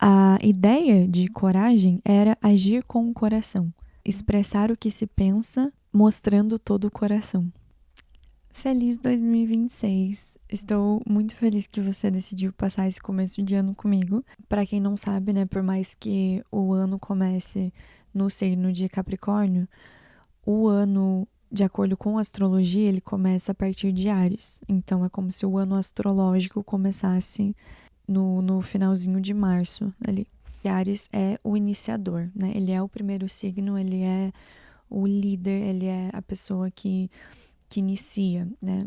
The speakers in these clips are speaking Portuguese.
A ideia de coragem era agir com o coração, expressar o que se pensa, mostrando todo o coração. Feliz 2026! Estou muito feliz que você decidiu passar esse começo de ano comigo. Para quem não sabe, né, por mais que o ano comece no signo de Capricórnio, o ano, de acordo com a astrologia, ele começa a partir de Áries. Então é como se o ano astrológico começasse no finalzinho de março ali. E Áries é o iniciador, né? Ele é o primeiro signo, ele é o líder, ele é a pessoa que inicia, né?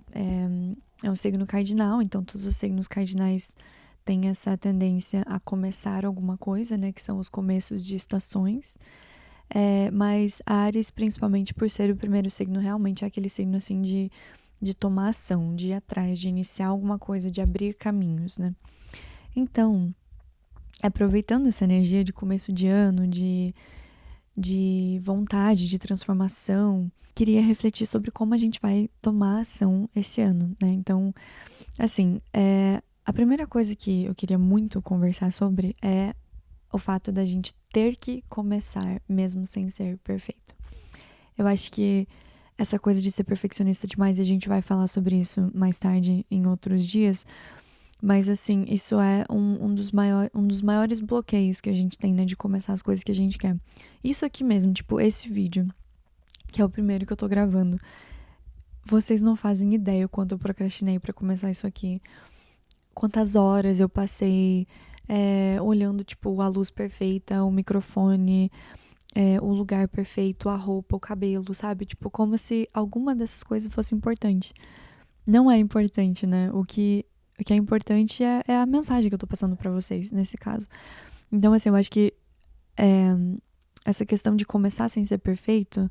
É um signo cardinal, então todos os signos cardinais têm essa tendência a começar alguma coisa, né? Que são os começos de estações. Mas Áries, principalmente por ser o primeiro signo, realmente é aquele signo assim de tomar ação, de ir atrás, de iniciar alguma coisa, de abrir caminhos, né? Então, aproveitando essa energia de começo de ano, de vontade, de transformação, queria refletir sobre como a gente vai tomar ação esse ano, né? Então, assim, a primeira coisa que eu queria muito conversar sobre é o fato da gente ter que começar mesmo sem ser perfeito. Eu acho que essa coisa de ser perfeccionista demais, e a gente vai falar sobre isso mais tarde em outros dias, mas assim, isso é um dos maiores bloqueios que a gente tem, né, de começar as coisas que a gente quer. Isso aqui mesmo, tipo, esse vídeo, que é o primeiro que eu tô gravando, vocês não fazem ideia o quanto eu procrastinei pra começar isso aqui. Quantas horas eu passei olhando, tipo, a luz perfeita, o microfone, o lugar perfeito, a roupa, o cabelo, sabe? Tipo, como se alguma dessas coisas fosse importante. Não é importante, né? O que é importante é a mensagem que eu tô passando pra vocês, nesse caso. Então, assim, eu acho que essa questão de começar sem ser perfeito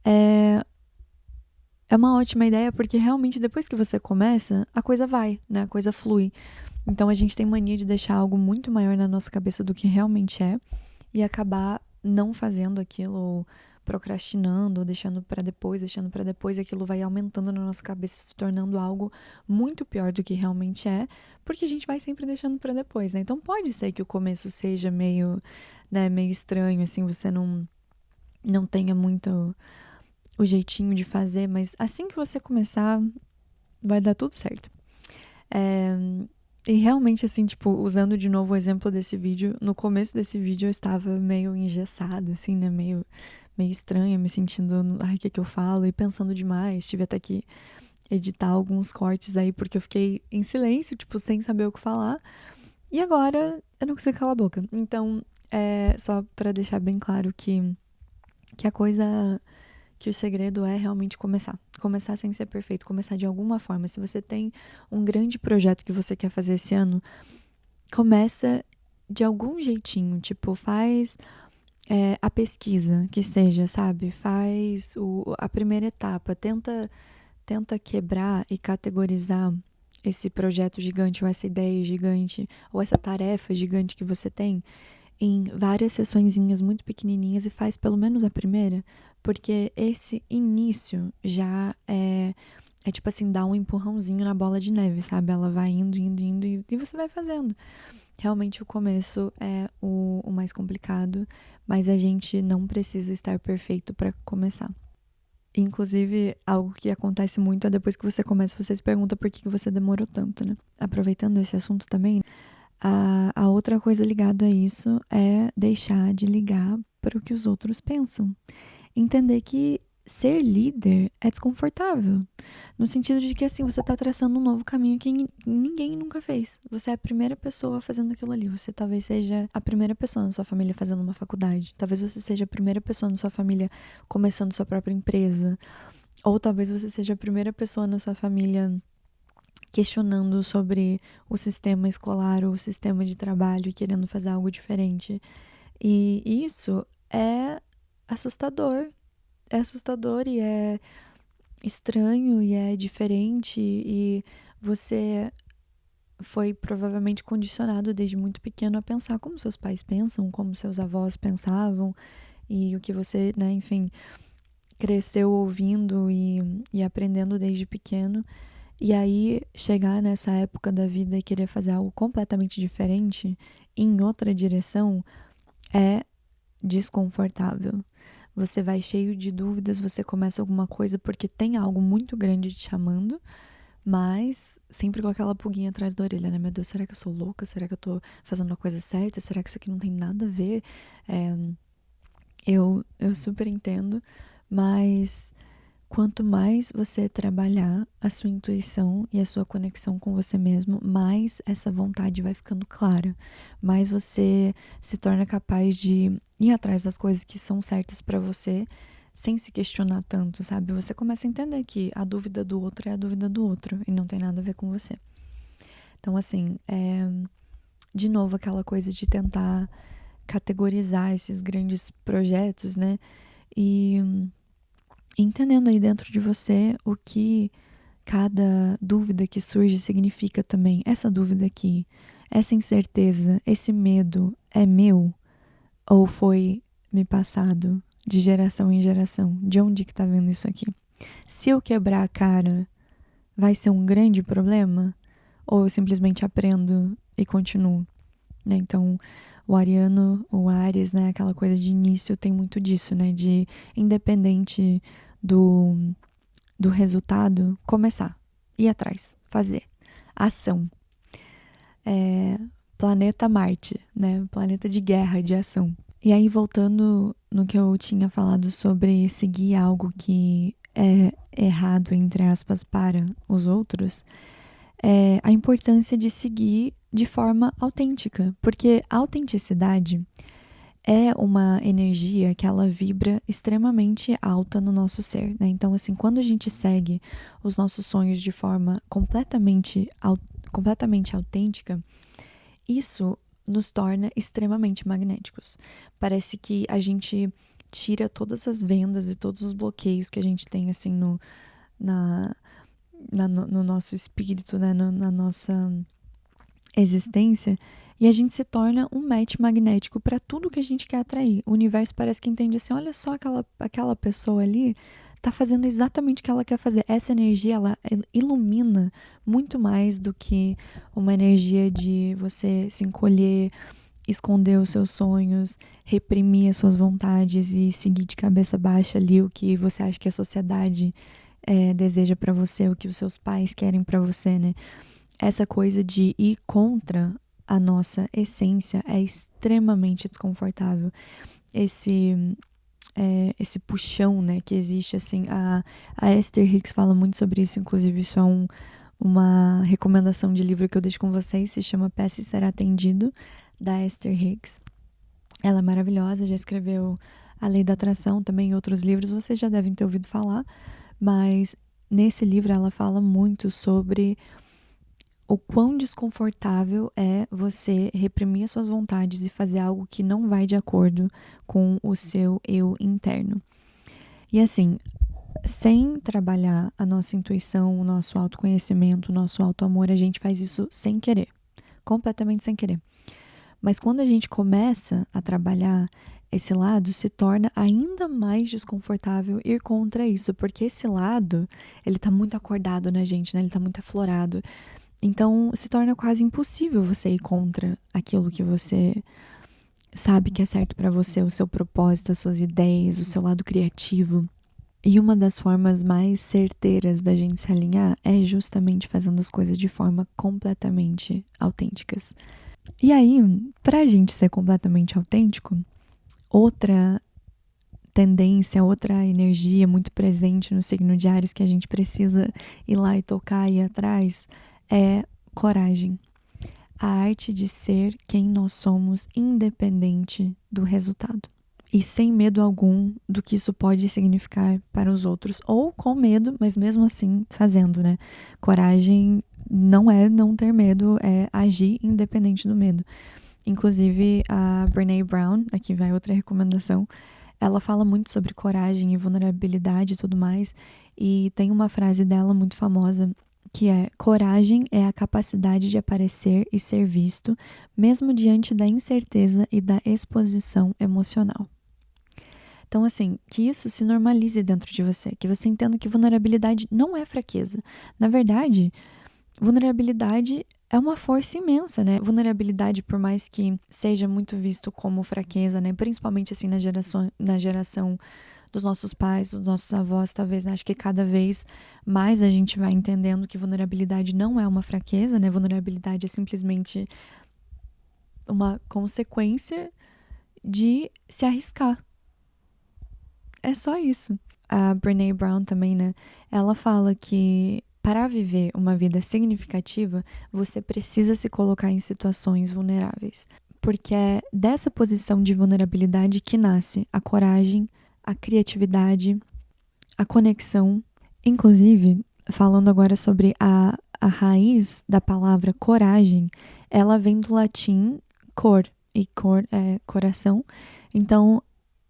é uma ótima ideia, porque realmente depois que você começa, a coisa vai, né? A coisa flui. Então a gente tem mania de deixar algo muito maior na nossa cabeça do que realmente é e acabar não fazendo aquilo, ou procrastinando, ou deixando para depois, e aquilo vai aumentando na nossa cabeça, se tornando algo muito pior do que realmente é, porque a gente vai sempre deixando para depois, né? Então pode ser que o começo seja meio, né, meio estranho, assim, você não tenha muito o jeitinho de fazer, mas assim que você começar, vai dar tudo certo. É, e realmente, assim, tipo, usando de novo o exemplo desse vídeo, no começo desse vídeo eu estava meio engessada, assim, né? Meio estranha, me sentindo, ai, o que eu falo? E pensando demais. Tive até que editar alguns cortes aí, porque eu fiquei em silêncio, tipo, sem saber o que falar. E agora eu não consigo calar a boca. Então, só pra deixar bem claro que a coisa, que o segredo é realmente começar. Começar sem ser perfeito, começar de alguma forma. Se você tem um grande projeto que você quer fazer esse ano, começa de algum jeitinho. Tipo, faz a pesquisa, que seja, sabe? Faz a primeira etapa. Tenta quebrar e categorizar esse projeto gigante, ou essa ideia gigante, ou essa tarefa gigante que você tem em várias sessõezinhas muito pequenininhas, e faz pelo menos a primeira, porque esse início já é tipo assim, dá um empurrãozinho na bola de neve, sabe? Ela vai indo, indo, indo, e você vai fazendo. Realmente o começo é o mais complicado, mas a gente não precisa estar perfeito para começar. Inclusive, algo que acontece muito é depois que você começa, você se pergunta por que você demorou tanto, né? Aproveitando esse assunto também, a outra coisa ligada a isso é deixar de ligar para o que os outros pensam. Entender que ser líder é desconfortável. No sentido de que, assim, você está traçando um novo caminho que ninguém nunca fez. Você é a primeira pessoa fazendo aquilo ali. Você talvez seja a primeira pessoa na sua família fazendo uma faculdade. Talvez você seja a primeira pessoa na sua família começando sua própria empresa. Ou talvez você seja a primeira pessoa na sua família questionando sobre o sistema escolar ou o sistema de trabalho e querendo fazer algo diferente. E isso é assustador. É assustador e é estranho e é diferente, e você foi provavelmente condicionado desde muito pequeno a pensar como seus pais pensam, como seus avós pensavam, e o que você, né, enfim, cresceu ouvindo e aprendendo desde pequeno. E aí, chegar nessa época da vida e querer fazer algo completamente diferente, em outra direção, é desconfortável. Você vai cheio de dúvidas, você começa alguma coisa porque tem algo muito grande te chamando, mas sempre com aquela pulguinha atrás da orelha, né? Meu Deus, será que eu sou louca? Será que eu tô fazendo a coisa certa? Será que isso aqui não tem nada a ver? É, eu super entendo, mas quanto mais você trabalhar a sua intuição e a sua conexão com você mesmo, mais essa vontade vai ficando clara, mais você se torna capaz de ir atrás das coisas que são certas pra você, sem se questionar tanto, sabe? Você começa a entender que a dúvida do outro é a dúvida do outro e não tem nada a ver com você. Então, assim, de novo aquela coisa de tentar categorizar esses grandes projetos, né? E entendendo aí dentro de você o que cada dúvida que surge significa também. Essa dúvida aqui, essa incerteza, esse medo é meu ou foi me passado de geração em geração? De onde que tá vendo isso aqui? Se eu quebrar a cara, vai ser um grande problema? Ou eu simplesmente aprendo e continuo? Né? Então, o ariano, o Áries, né? Aquela coisa de início tem muito disso, né? De independente do resultado, começar, ir atrás, fazer. Ação. Planeta Marte, né? Planeta de guerra, de ação. E aí, voltando no que eu tinha falado sobre seguir algo que é errado, entre aspas, para os outros, a importância de seguir de forma autêntica. Porque a autenticidade é uma energia que ela vibra extremamente alta no nosso ser, né? Então, assim, quando a gente segue os nossos sonhos de forma completamente autêntica, isso nos torna extremamente magnéticos. Parece que a gente tira todas as vendas e todos os bloqueios que a gente tem, assim, na, no nosso espírito, né? Na nossa existência, e a gente se torna um match magnético para tudo que a gente quer atrair. O universo parece que entende assim, olha só aquela pessoa ali tá fazendo exatamente o que ela quer fazer. Essa energia, ela ilumina muito mais do que uma energia de você se encolher, esconder os seus sonhos, reprimir as suas vontades e seguir de cabeça baixa ali o que você acha que a sociedade deseja para você, o que os seus pais querem para você, né? Essa coisa de ir contra a nossa essência é extremamente desconfortável. Esse puxão, né, que existe, assim, a Esther Hicks fala muito sobre isso, inclusive isso é uma recomendação de livro que eu deixo com vocês, se chama Peça e Será Atendido, da Esther Hicks. Ela é maravilhosa, já escreveu A Lei da Atração, também outros livros, vocês já devem ter ouvido falar, mas nesse livro ela fala muito sobre o quão desconfortável é você reprimir as suas vontades e fazer algo que não vai de acordo com o seu eu interno. E assim, sem trabalhar a nossa intuição, o nosso autoconhecimento, o nosso autoamor, a gente faz isso sem querer, completamente sem querer. Mas quando a gente começa a trabalhar esse lado, se torna ainda mais desconfortável ir contra isso, porque esse lado, ele tá muito acordado na gente, né? Ele tá muito aflorado. Então, se torna quase impossível você ir contra aquilo que você sabe que é certo pra você, o seu propósito, as suas ideias, o seu lado criativo. E uma das formas mais certeiras da gente se alinhar é justamente fazendo as coisas de forma completamente autênticas. E aí, pra gente ser completamente autêntico, outra tendência, outra energia muito presente no signo de Áries que a gente precisa ir lá e tocar e ir atrás é coragem. A arte de ser quem nós somos, independente do resultado. E sem medo algum do que isso pode significar para os outros. Ou com medo, mas mesmo assim fazendo, né? Coragem não é não ter medo, é agir independente do medo. Inclusive, a Brené Brown, aqui vai outra recomendação, ela fala muito sobre coragem e vulnerabilidade e tudo mais. E tem uma frase dela muito famosa que é: coragem é a capacidade de aparecer e ser visto, mesmo diante da incerteza e da exposição emocional. Então, assim, que isso se normalize dentro de você, que você entenda que vulnerabilidade não é fraqueza. Na verdade, vulnerabilidade é uma força imensa, né? Vulnerabilidade, por mais que seja muito visto como fraqueza, né? Principalmente assim na geração dos nossos pais, dos nossos avós, talvez, né? Acho que cada vez mais a gente vai entendendo que vulnerabilidade não é uma fraqueza, né? Vulnerabilidade é simplesmente uma consequência de se arriscar. É só isso. A Brené Brown também, né? Ela fala que para viver uma vida significativa, você precisa se colocar em situações vulneráveis. Porque é dessa posição de vulnerabilidade que nasce a coragem, a criatividade, a conexão. Inclusive, falando agora sobre a raiz da palavra coragem, ela vem do latim cor, e cor é coração. Então,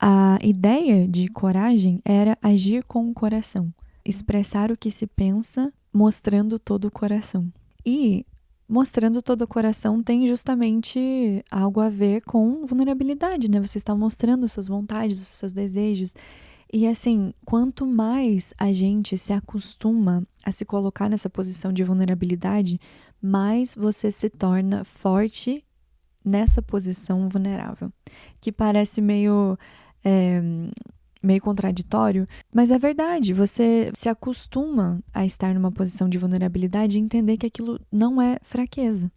a ideia de coragem era agir com o coração, expressar o que se pensa, mostrando todo o coração. E mostrando todo o coração tem justamente algo a ver com vulnerabilidade, né? Você está mostrando suas vontades, os seus desejos. E assim, quanto mais a gente se acostuma a se colocar nessa posição de vulnerabilidade, mais você se torna forte nessa posição vulnerável. Que parece é, meio contraditório, mas é verdade. Você se acostuma a estar numa posição de vulnerabilidade e entender que aquilo não é fraqueza.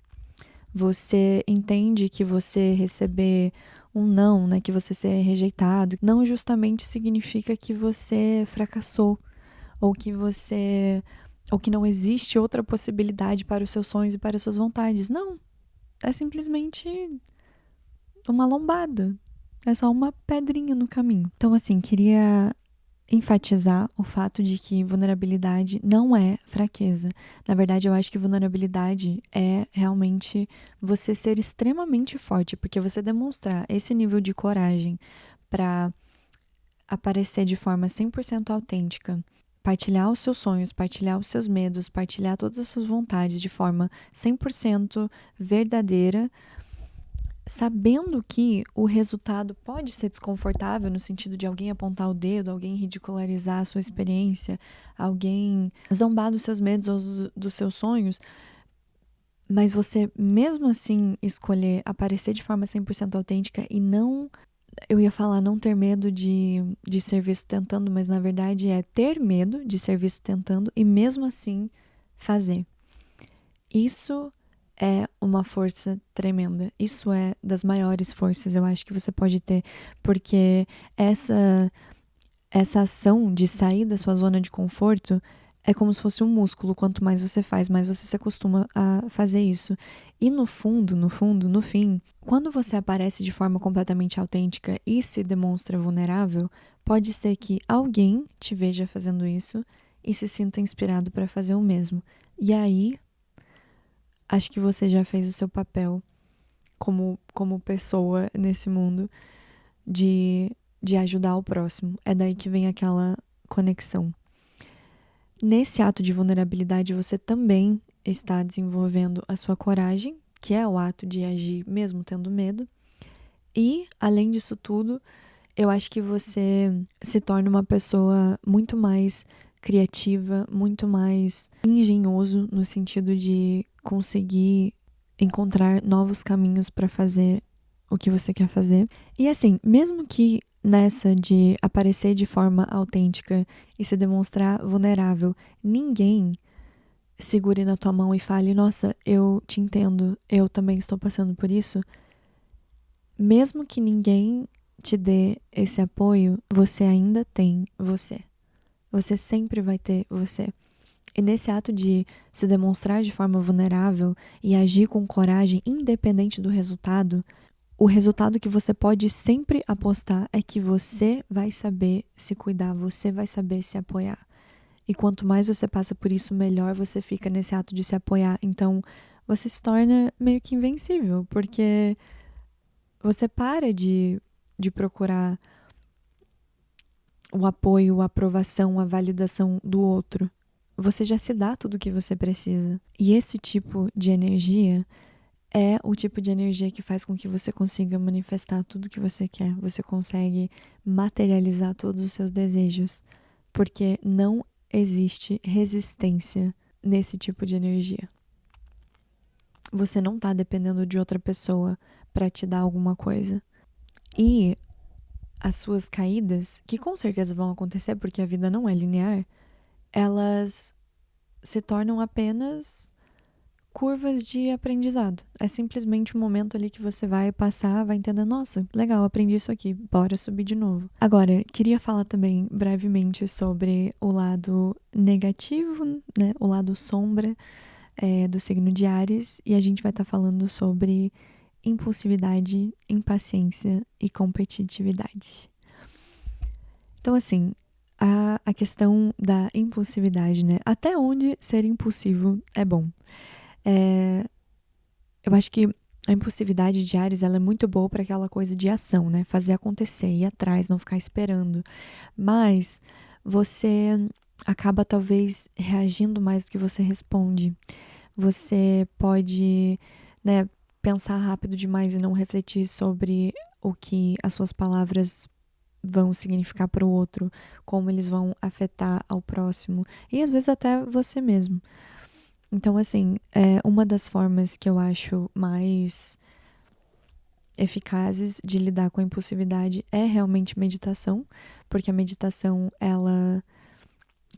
Você entende que você receber um não, né, que você ser rejeitado, não justamente significa que você fracassou ou que não existe outra possibilidade para os seus sonhos e para as suas vontades. Não, é simplesmente uma lombada. É só uma pedrinha no caminho. Então, assim, queria enfatizar o fato de que vulnerabilidade não é fraqueza. Na verdade, eu acho que vulnerabilidade é realmente você ser extremamente forte, porque você demonstrar esse nível de coragem para aparecer de forma 100% autêntica, partilhar os seus sonhos, partilhar os seus medos, partilhar todas as suas vontades de forma 100% verdadeira, sabendo que o resultado pode ser desconfortável no sentido de alguém apontar o dedo, alguém ridicularizar a sua experiência, alguém zombar dos seus medos ou dos seus sonhos, mas você mesmo assim escolher aparecer de forma 100% autêntica e não, eu ia falar não ter medo de ser visto tentando, mas na verdade é ter medo de ser visto tentando e mesmo assim fazer. Isso é uma força tremenda. Isso é das maiores forças, eu acho, que você pode ter, porque essa ação de sair da sua zona de conforto é como se fosse um músculo. Quanto mais você faz, mais você se acostuma a fazer isso. E no fundo, no fim, quando você aparece de forma completamente autêntica e se demonstra vulnerável, pode ser que alguém te veja fazendo isso e se sinta inspirado para fazer o mesmo. E aí acho que você já fez o seu papel como pessoa nesse mundo de ajudar o próximo. É daí que vem aquela conexão. Nesse ato de vulnerabilidade, você também está desenvolvendo a sua coragem, que é o ato de agir mesmo tendo medo. E, além disso tudo, eu acho que você se torna uma pessoa muito mais criativa, muito mais engenhoso no sentido de conseguir encontrar novos caminhos para fazer o que você quer fazer. E assim, mesmo que nessa de aparecer de forma autêntica e se demonstrar vulnerável, ninguém segure na tua mão e fale: nossa, eu te entendo, eu também estou passando por isso. Mesmo que ninguém te dê esse apoio, você ainda tem você. Você sempre vai ter você. E nesse ato de se demonstrar de forma vulnerável e agir com coragem, independente do resultado, o resultado que você pode sempre apostar é que você vai saber se cuidar, você vai saber se apoiar. E quanto mais você passa por isso, melhor você fica nesse ato de se apoiar. Então, você se torna meio que invencível, porque você para de procurar o apoio, a aprovação, a validação do outro. Você já se dá tudo o que você precisa. E esse tipo de energia é o tipo de energia que faz com que você consiga manifestar tudo que você quer. Você consegue materializar todos os seus desejos, porque não existe resistência nesse tipo de energia. Você não tá dependendo de outra pessoa para te dar alguma coisa. E as suas caídas, que com certeza vão acontecer porque a vida não é linear, elas se tornam apenas curvas de aprendizado. É simplesmente um momento ali que você vai passar, vai entender, nossa, legal, aprendi isso aqui, bora subir de novo. Agora, queria falar também brevemente sobre o lado negativo, né, o lado sombra do signo de Áries, e a gente vai estar falando sobre impulsividade, impaciência e competitividade. Então, assim, a questão da impulsividade, né? Até onde ser impulsivo é bom? Eu acho que a impulsividade de Áries, ela é muito boa para aquela coisa de ação, né? Fazer acontecer, ir atrás, não ficar esperando. Mas você acaba talvez reagindo mais do que você responde. Você pode, né, pensar rápido demais e não refletir sobre o que as suas palavras vão significar para o outro, como eles vão afetar ao próximo e às vezes até você mesmo. Então, assim, uma das formas que eu acho mais eficazes de lidar com a impulsividade é realmente meditação, porque a meditação, ela,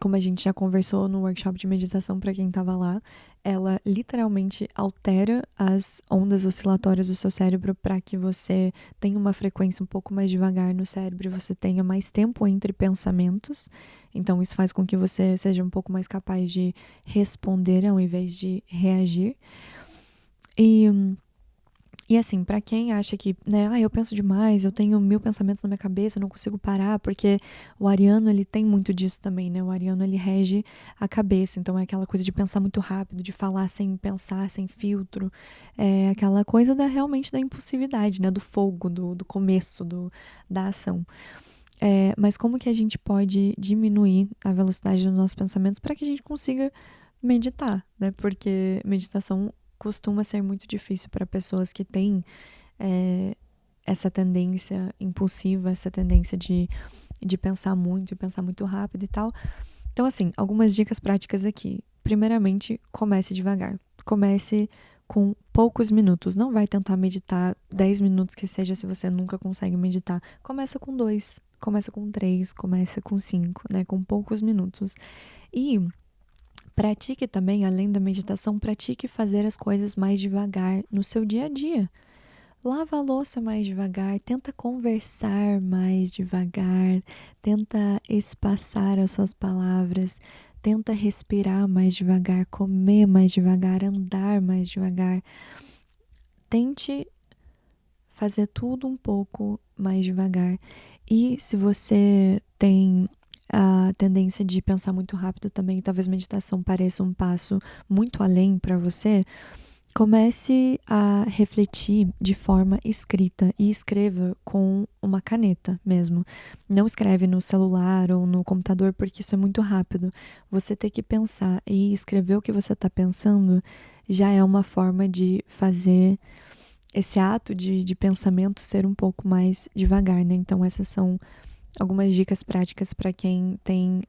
como a gente já conversou no workshop de meditação para quem estava lá, ela literalmente altera as ondas oscilatórias do seu cérebro para que você tenha uma frequência um pouco mais devagar no cérebro e você tenha mais tempo entre pensamentos. Então isso faz com que você seja um pouco mais capaz de responder ao invés de reagir. E assim, pra quem acha que, né, eu penso demais, eu tenho 1000 pensamentos na minha cabeça, eu não consigo parar, porque o ariano, ele tem muito disso também, né? O ariano, ele rege a cabeça, então é aquela coisa de pensar muito rápido, de falar sem pensar, sem filtro, é aquela coisa realmente da impulsividade, né? Do fogo, do começo, da ação. Mas como que a gente pode diminuir a velocidade dos nossos pensamentos para que a gente consiga meditar, né? Porque meditação costuma ser muito difícil para pessoas que têm essa tendência impulsiva, essa tendência de pensar muito e pensar muito rápido e tal. Então, assim, algumas dicas práticas aqui. Primeiramente, comece devagar. Comece com poucos minutos. Não vai tentar meditar 10 minutos que seja se você nunca consegue meditar. Começa com 2, começa com 3, começa com 5, né? Com poucos minutos. E pratique também, além da meditação, pratique fazer as coisas mais devagar no seu dia a dia. Lava a louça mais devagar, tenta conversar mais devagar, tenta espaçar as suas palavras, tenta respirar mais devagar, comer mais devagar, andar mais devagar. Tente fazer tudo um pouco mais devagar. E se você tem a tendência de pensar muito rápido também, talvez meditação pareça um passo muito além para você, comece a refletir de forma escrita e escreva com uma caneta mesmo. Não escreve no celular ou no computador porque isso é muito rápido. Você ter que pensar e escrever o que você está pensando já é uma forma de fazer esse ato de pensamento ser um pouco mais devagar, né? Então essas são algumas dicas práticas para quem tem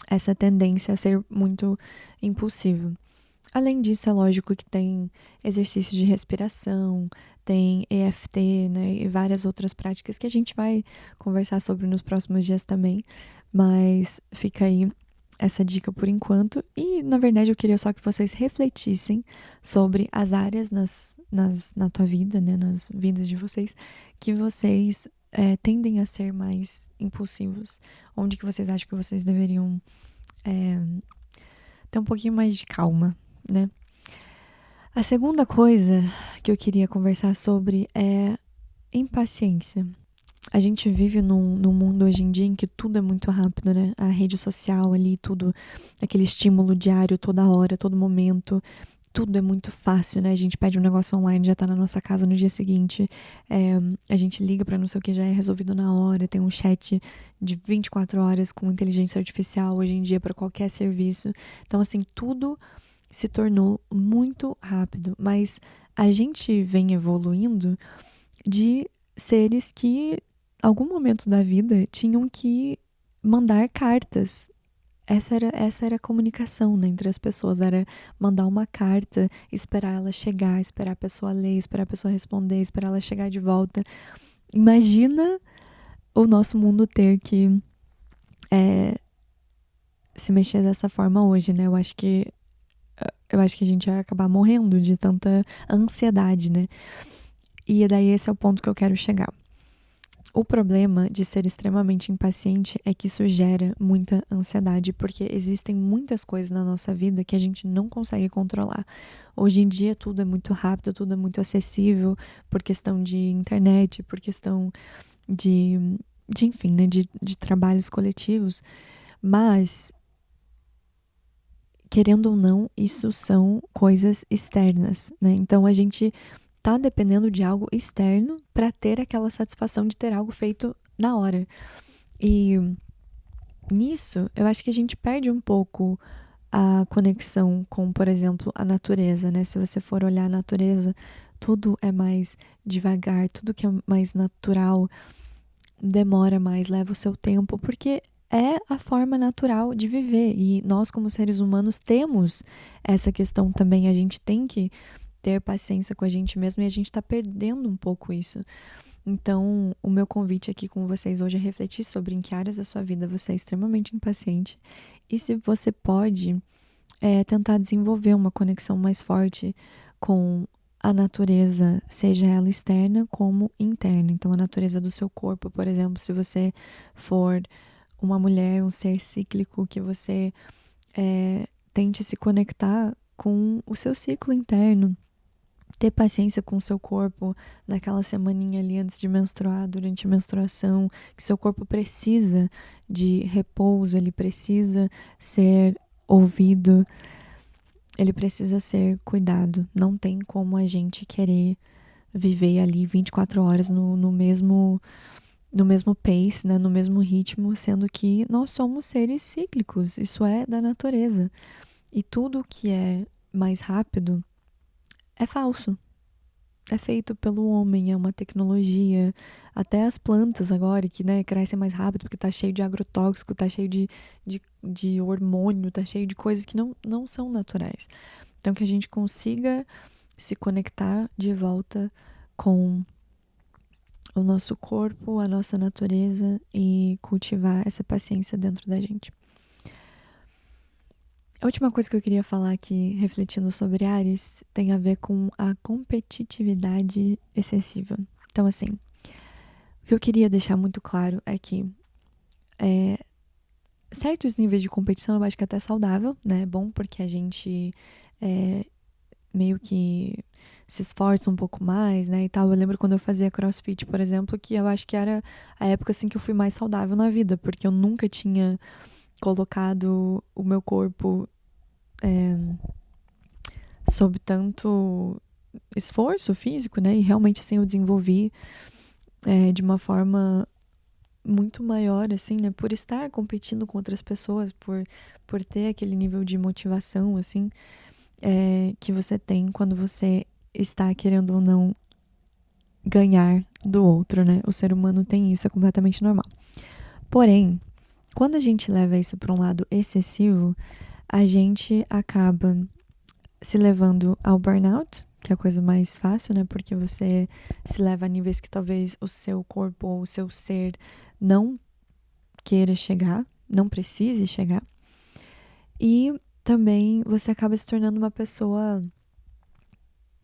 essa tendência a ser muito impulsivo. Além disso, é lógico que tem exercício de respiração, tem EFT, né, e várias outras práticas que a gente vai conversar sobre nos próximos dias também, mas fica aí essa dica por enquanto. E, na verdade, eu queria só que vocês refletissem sobre as áreas na tua vida, né, nas vidas de vocês, que vocês tendem a ser mais impulsivos. Onde que vocês acham que vocês deveriam ter um pouquinho mais de calma, né? A segunda coisa que eu queria conversar sobre é impaciência. A gente vive num mundo hoje em dia em que tudo é muito rápido, né? A rede social ali, tudo, aquele estímulo diário, toda hora, todo momento, tudo é muito fácil, né? A gente pede um negócio online, já tá na nossa casa no dia seguinte, a gente liga pra não sei o que, já é resolvido na hora, tem um chat de 24 horas com inteligência artificial hoje em dia pra qualquer serviço. Então, assim, tudo se tornou muito rápido, mas a gente vem evoluindo de seres que, em algum momento da vida, tinham que mandar cartas. Essa era a comunicação, né, entre as pessoas, era mandar uma carta, esperar ela chegar, esperar a pessoa ler, esperar a pessoa responder, esperar ela chegar de volta. Imagina o nosso mundo ter que se mexer dessa forma hoje, né? Eu acho que a gente vai acabar morrendo de tanta ansiedade, né? E daí esse é o ponto que eu quero chegar. O problema de ser extremamente impaciente é que isso gera muita ansiedade, porque existem muitas coisas na nossa vida que a gente não consegue controlar. Hoje em dia tudo é muito rápido, tudo é muito acessível, por questão de internet, por questão de enfim, né, de trabalhos coletivos, mas querendo ou não, isso são coisas externas, né? Então a gente tá dependendo de algo externo para ter aquela satisfação de ter algo feito na hora. E nisso, eu acho que a gente perde um pouco a conexão com, por exemplo, a natureza, né? Se você for olhar a natureza, tudo é mais devagar, tudo que é mais natural demora mais, leva o seu tempo, porque é a forma natural de viver. E nós, como seres humanos, temos essa questão também. A gente tem que ter paciência com a gente mesmo e a gente está perdendo um pouco isso. Então, o meu convite aqui com vocês hoje é refletir sobre em que áreas da sua vida você é extremamente impaciente e se você pode tentar desenvolver uma conexão mais forte com a natureza, seja ela externa como interna. Então, a natureza do seu corpo, por exemplo, se você for uma mulher, um ser cíclico, que você tente se conectar com o seu ciclo interno. Ter paciência com o seu corpo naquela semaninha ali antes de menstruar, durante a menstruação, que seu corpo precisa de repouso, ele precisa ser ouvido, ele precisa ser cuidado. Não tem como a gente querer viver ali 24 horas no mesmo pace, né? No mesmo ritmo, sendo que nós somos seres cíclicos, isso é da natureza. E tudo que é mais rápido é falso. É feito pelo homem, é uma tecnologia. Até as plantas agora, que né, crescem mais rápido porque tá cheio de agrotóxico, tá cheio de hormônio, tá cheio de coisas que não são naturais. Então, que a gente consiga se conectar de volta com o nosso corpo, a nossa natureza e cultivar essa paciência dentro da gente. A última coisa que eu queria falar aqui, refletindo sobre Áries, tem a ver com a competitividade excessiva. Então, assim, o que eu queria deixar muito claro é que certos níveis de competição eu acho que é até saudável, né? É bom porque a gente meio que se esforça um pouco mais, né, e tal. Eu lembro quando eu fazia CrossFit, por exemplo, que eu acho que era a época, assim, que eu fui mais saudável na vida, porque eu nunca tinha colocado o meu corpo sob tanto esforço físico, né, e realmente, assim, eu desenvolvi de uma forma muito maior, assim, né, por estar competindo com outras pessoas, por ter aquele nível de motivação, assim, que você tem quando você está, querendo ou não, ganhar do outro, né? O ser humano tem isso, é completamente normal. Porém, quando a gente leva isso para um lado excessivo, a gente acaba se levando ao burnout, que é a coisa mais fácil, né? Porque você se leva a níveis que talvez o seu corpo ou o seu ser não queira chegar, não precise chegar. E também você acaba se tornando uma pessoa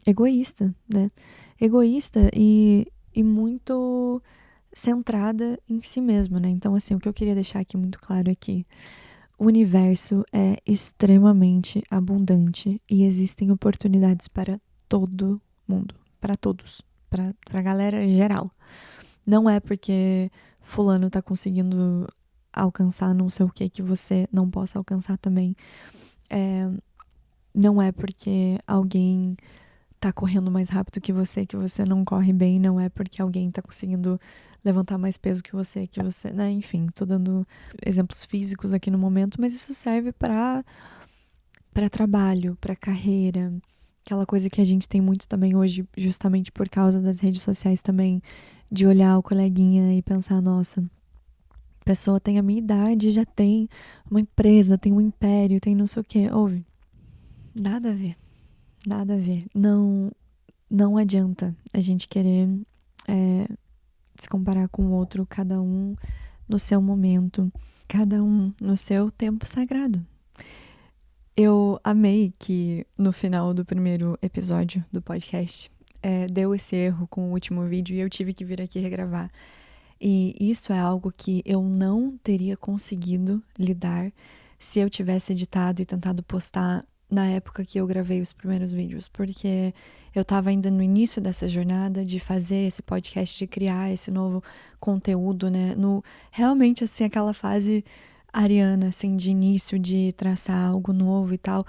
egoísta, né? Egoísta e muito centrada em si mesmo, né? Então, assim, o que eu queria deixar aqui muito claro é que o universo é extremamente abundante e existem oportunidades para todo mundo, para todos, para a galera geral. Não é porque fulano tá conseguindo alcançar não sei o que você não possa alcançar também. Não é porque alguém tá correndo mais rápido que você não corre bem, não é porque alguém tá conseguindo levantar mais peso que você, né? Enfim, tô dando exemplos físicos aqui no momento, mas isso serve para para trabalho, para carreira, aquela coisa que a gente tem muito também hoje, justamente por causa das redes sociais também, de olhar o coleguinha e pensar, nossa, a pessoa tem a minha idade, já tem uma empresa, tem um império, tem não sei o quê. Ouve, nada a ver, nada a ver. Não adianta a gente querer se comparar com o outro, cada um no seu momento, cada um no seu tempo sagrado. Eu amei que no final do primeiro episódio do podcast deu esse erro com o último vídeo e eu tive que vir aqui regravar. E isso é algo que eu não teria conseguido lidar se eu tivesse editado e tentado postar na época que eu gravei os primeiros vídeos, porque eu estava ainda no início dessa jornada de fazer esse podcast, de criar esse novo conteúdo, né? Realmente, assim, aquela fase ariana, assim, de início, de traçar algo novo e tal.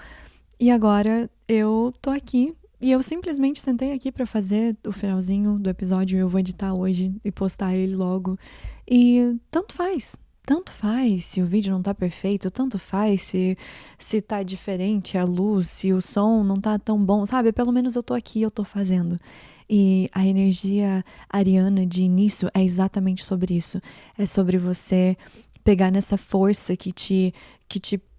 E agora eu tô aqui e eu simplesmente sentei aqui pra fazer o finalzinho do episódio. Eu vou editar hoje e postar ele logo. E tanto faz. Tanto faz se o vídeo não tá perfeito, tanto faz se tá diferente a luz, se o som não tá tão bom, sabe? Pelo menos eu tô aqui, eu tô fazendo. E a energia ariana de início é exatamente sobre isso. É sobre você pegar nessa força que te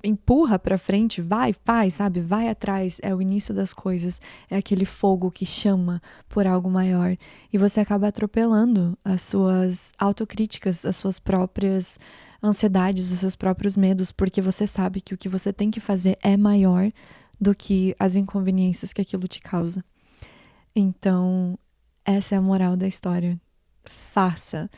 empurra pra frente, vai, faz, sabe? Vai atrás, é o início das coisas, é aquele fogo que chama por algo maior. E você acaba atropelando as suas autocríticas, as suas próprias ansiedades, os seus próprios medos, porque você sabe que o que você tem que fazer é maior do que as inconveniências que aquilo te causa. Então, essa é a moral da história. Faça.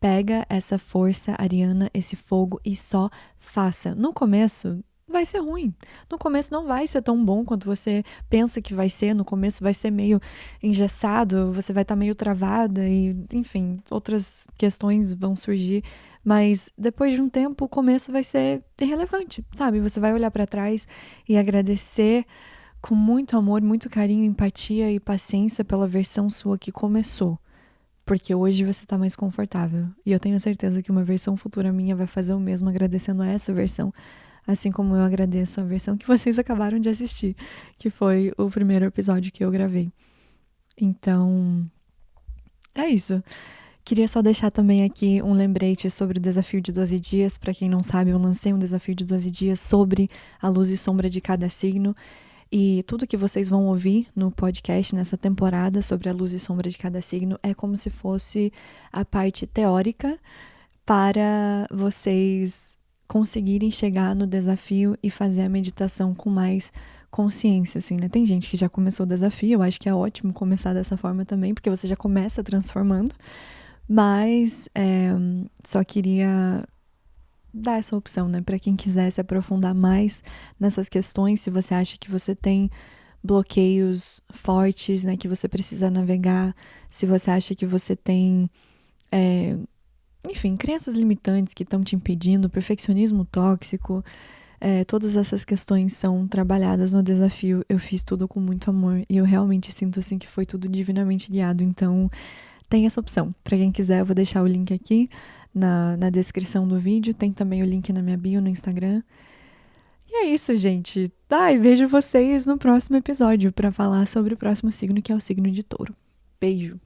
Pega essa força ariana, esse fogo e só faça. No começo vai ser ruim. No começo não vai ser tão bom quanto você pensa que vai ser. No começo vai ser meio engessado, você vai estar meio travada e, enfim, outras questões vão surgir. Mas depois de um tempo, o começo vai ser irrelevante, sabe? Você vai olhar para trás e agradecer com muito amor, muito carinho, empatia e paciência pela versão sua que começou. Porque hoje você tá mais confortável. E eu tenho certeza que uma versão futura minha vai fazer o mesmo, agradecendo a essa versão. Assim como eu agradeço a versão que vocês acabaram de assistir, que foi o primeiro episódio que eu gravei. Então, é isso. Queria só deixar também aqui um lembrete sobre o desafio de 12 dias. Para quem não sabe, eu lancei um desafio de 12 dias sobre a luz e sombra de cada signo. E tudo que vocês vão ouvir no podcast nessa temporada sobre a luz e sombra de cada signo é como se fosse a parte teórica para vocês conseguirem chegar no desafio e fazer a meditação com mais consciência, assim, né? Tem gente que já começou o desafio, eu acho que é ótimo começar dessa forma também, porque você já começa transformando, mas só queria dar essa opção, né, para quem quiser se aprofundar mais nessas questões, se você acha que você tem bloqueios fortes, né, que você precisa navegar, se você acha que você tem, enfim, crenças limitantes que estão te impedindo, perfeccionismo tóxico, todas essas questões são trabalhadas no desafio. Eu fiz tudo com muito amor e eu realmente sinto assim que foi tudo divinamente guiado, então tem essa opção. Para quem quiser, eu vou deixar o link aqui na descrição do vídeo. Tem também o link na minha bio no Instagram. E é isso, gente. E vejo vocês no próximo episódio para falar sobre o próximo signo, que é o signo de Touro. Beijo!